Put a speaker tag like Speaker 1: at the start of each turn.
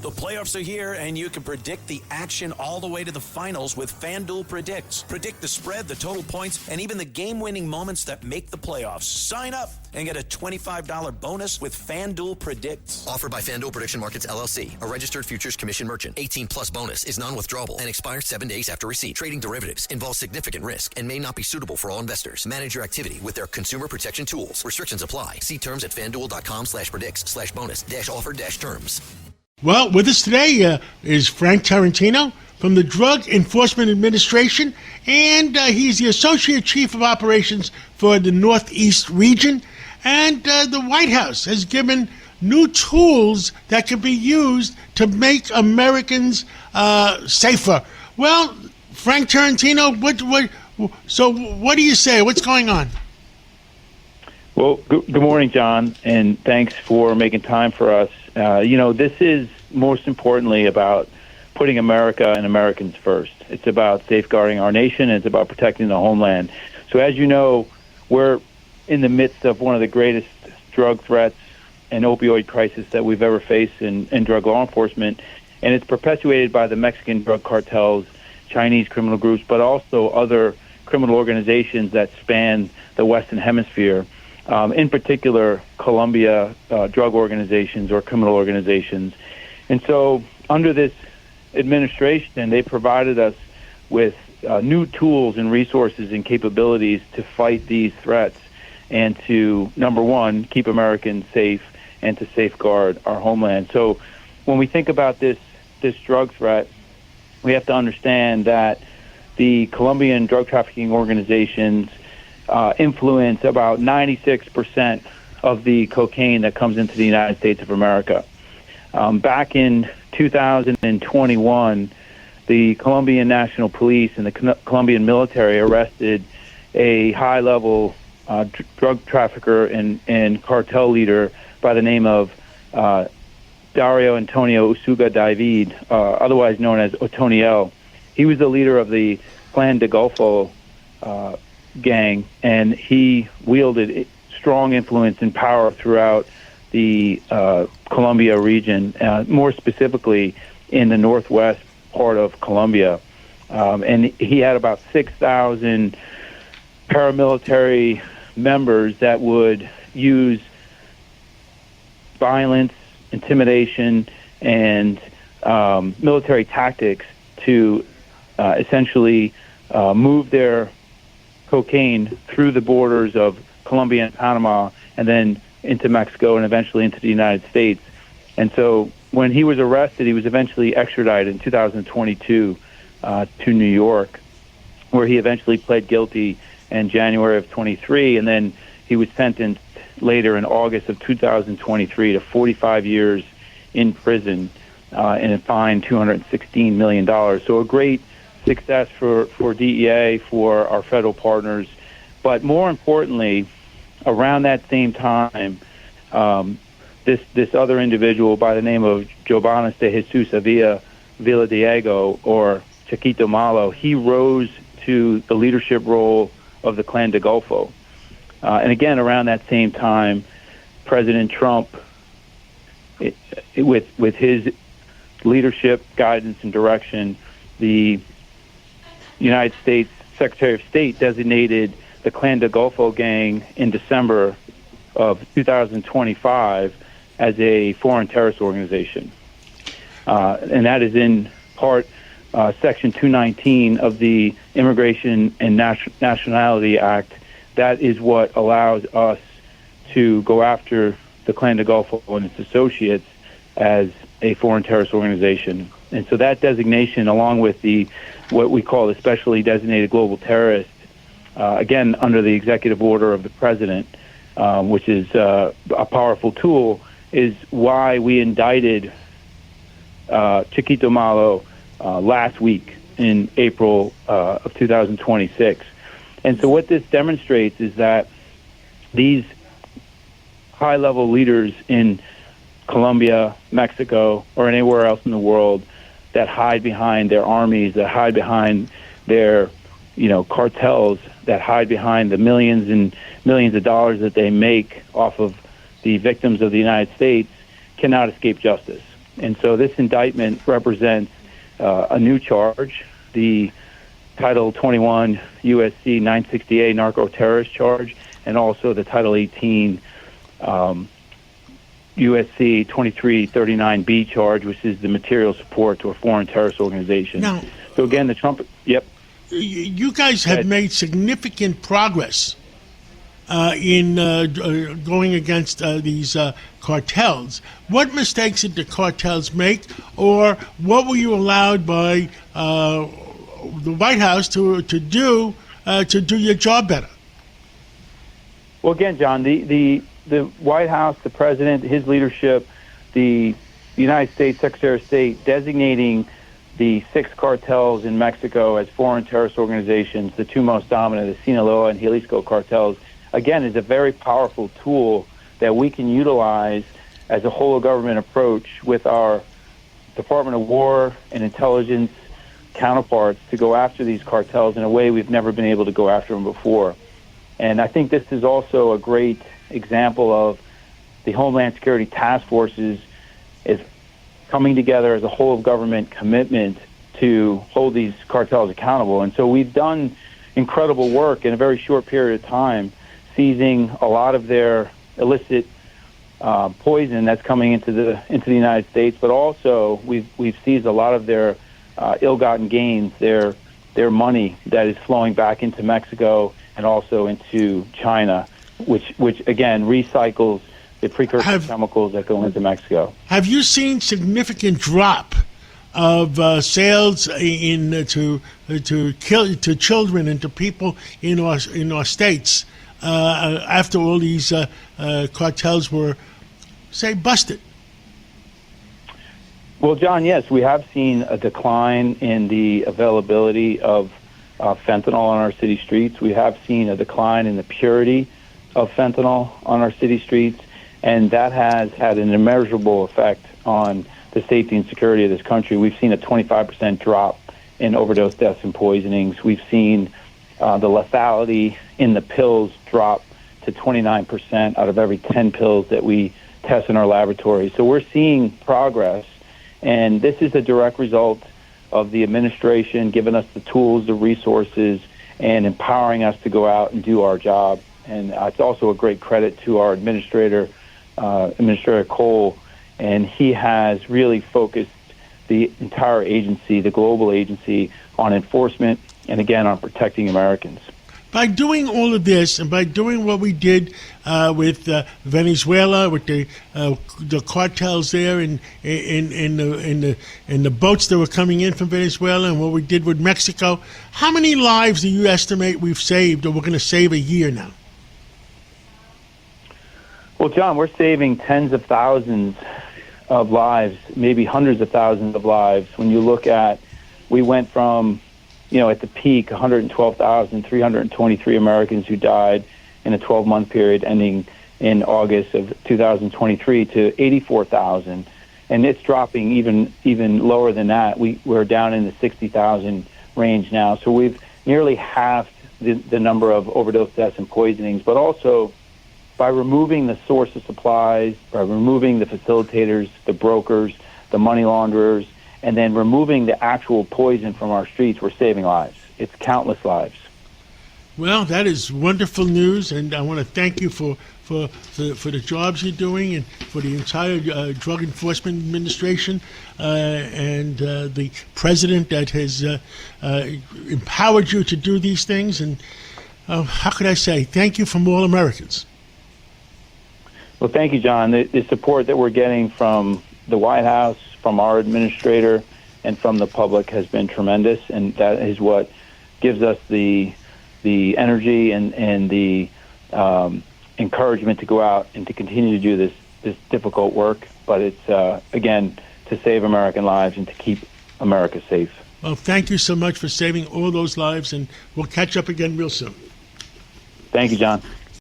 Speaker 1: The playoffs are here, and you can predict the action all the way to the finals with FanDuel Predicts. Predict the spread, the total points, and even the game-winning moments that make the playoffs. Sign up and get a $25 bonus with FanDuel Predicts.
Speaker 2: Offered by FanDuel Prediction Markets, LLC, a registered futures commission merchant. 18-plus bonus is non-withdrawable and expires 7 days after receipt. Trading derivatives involves significant risk and may not be suitable for all investors. Manage your activity with their consumer protection tools. Restrictions apply. See terms at FanDuel.com/predicts/bonus-offer-terms.
Speaker 3: Well, with us today is Frank Tarentino from the Drug Enforcement Administration, and he's the Associate Chief of Operations for the Northeast region. And the White House has given new tools that can be used to make Americans safer. Well, Frank Tarentino, what do you say? What's going on?
Speaker 4: Well, good morning, John, and thanks for making time for us. This is most importantly about putting America and Americans first. It's about safeguarding our nation, and it's about protecting the homeland. So as you know, we're in the midst of one of the greatest drug threats and opioid crisis that we've ever faced in drug law enforcement, and it's perpetuated by the Mexican drug cartels, Chinese criminal groups, but also other criminal organizations that span the Western Hemisphere. In particular, Colombia drug organizations or criminal organizations. And so under this administration, they provided us with new tools and resources and capabilities to fight these threats and to, number one, keep Americans safe and to safeguard our homeland. So when we think about this drug threat, we have to understand that the Colombian drug trafficking organizations influence about 96% of the cocaine that comes into the United States of America. Back in 2021, the Colombian National Police and the Colombian military arrested a high-level drug trafficker and cartel leader by the name of Dario Antonio Usuga David, otherwise known as Otoniel. He was the leader of the Clan de Golfo gang, and he wielded strong influence and power throughout the Colombia region, more specifically in the northwest part of Colombia. And he had about 6,000 paramilitary members that would use violence, intimidation, and military tactics to essentially move their cocaine through the borders of Colombia and Panama and then into Mexico and eventually into the United States. And so when he was arrested, he was eventually extradited in 2022 to New York, where he eventually pled guilty in January of 23, and then he was sentenced later in August of 2023 to 45 years in prison and a fine $216 million. So a great success for DEA, for our federal partners. But more importantly, around that same time, this other individual by the name of Jobanas de Jesus Avila Villadiego, or Chiquito Malo, he rose to the leadership role of the Clan de Golfo. And again, around that same time, President Trump, with his leadership, guidance, and direction, the United States Secretary of State designated the Clan de Golfo gang in December of 2025 as a foreign terrorist organization. And that is in part Section 219 of the Immigration and Nationality Act. That is what allows us to go after the Clan de Golfo and its associates as a foreign terrorist organization. And so that designation, along with what we call the specially designated global terrorist, again, under the executive order of the president, which is a powerful tool, is why we indicted Chiquito Malo last week in April of 2026. And so what this demonstrates is that these high-level leaders in Colombia, Mexico, or anywhere else in the world that hide behind their armies, that hide behind their, cartels, that hide behind the millions and millions of dollars that they make off of the victims of the United States, cannot escape justice. And so this indictment represents a new charge, the Title 21 USC 960A narco-terrorist charge, and also the Title 18 USC 2339B charge, which is the material support to a foreign terrorist organization.
Speaker 3: Now,
Speaker 4: so again, the Trump, yep.
Speaker 3: You guys have made significant progress in going against these cartels. What mistakes did the cartels make, or what were you allowed by the White House to do your job better?
Speaker 4: Well, again, John, the White House, the president, his leadership, the United States Secretary of State designating the 6 cartels in Mexico as foreign terrorist organizations, the 2 most dominant, the Sinaloa and Jalisco cartels, again, is a very powerful tool that we can utilize as a whole-of-government approach with our Department of War and intelligence counterparts to go after these cartels in a way we've never been able to go after them before. And I think this is also a great example of the Homeland Security Task Forces is coming together as a whole-of-government commitment to hold these cartels accountable. And so we've done incredible work in a very short period of time, seizing a lot of their illicit poison that's coming into the United States, but also we've seized a lot of their ill-gotten gains, their money that is flowing back into Mexico and also into China, which again recycles the precursor chemicals that go into Mexico.
Speaker 3: Have you seen significant drop of sales to children and to people in our states after all these cartels were, say, busted?
Speaker 4: Well, John, yes, we have seen a decline in the availability of fentanyl on our city streets. We have seen a decline in the purity of fentanyl on our city streets, and that has had an immeasurable effect on the safety and security of this country. We've seen a 25% drop in overdose deaths and poisonings. We've seen the lethality in the pills drop to 29% out of every 10 pills that we test in our laboratory. So we're seeing progress, and this is a direct result of the administration giving us the tools, the resources, and empowering us to go out and do our job. And it's also a great credit to our Administrator Cole, and he has really focused the entire agency, the global agency, on enforcement and, again, on protecting Americans.
Speaker 3: By doing all of this, and by doing what we did with Venezuela, with the cartels there, in the boats that were coming in from Venezuela, and what we did with Mexico, how many lives do you estimate we've saved, or we're going to save a year now?
Speaker 4: Well, John, we're saving tens of thousands of lives, maybe hundreds of thousands of lives. When you look at, we went from, at the peak, 112,323 Americans who died in a 12-month period ending in August of 2023 to 84,000. And it's dropping even lower than that. We're down in the 60,000 range now. So we've nearly halved the number of overdose deaths and poisonings, but also by removing the source of supplies, by removing the facilitators, the brokers, the money launderers, and then removing the actual poison from our streets, we're saving lives. It's countless lives.
Speaker 3: Well, that is wonderful news, and I want to thank you for the jobs you're doing and for the entire Drug Enforcement Administration and the president that has empowered you to do these things. And how could I say, thank you from all Americans.
Speaker 4: Well, thank you, John. The support that we're getting from the White House, from our administrator, and from the public has been tremendous, and that is what gives us the energy and the encouragement to go out and to continue to do this difficult work. But it's, again, to save American lives and to keep America safe.
Speaker 3: Well, thank you so much for saving all those lives, and we'll catch up again real soon.
Speaker 4: Thank you, John.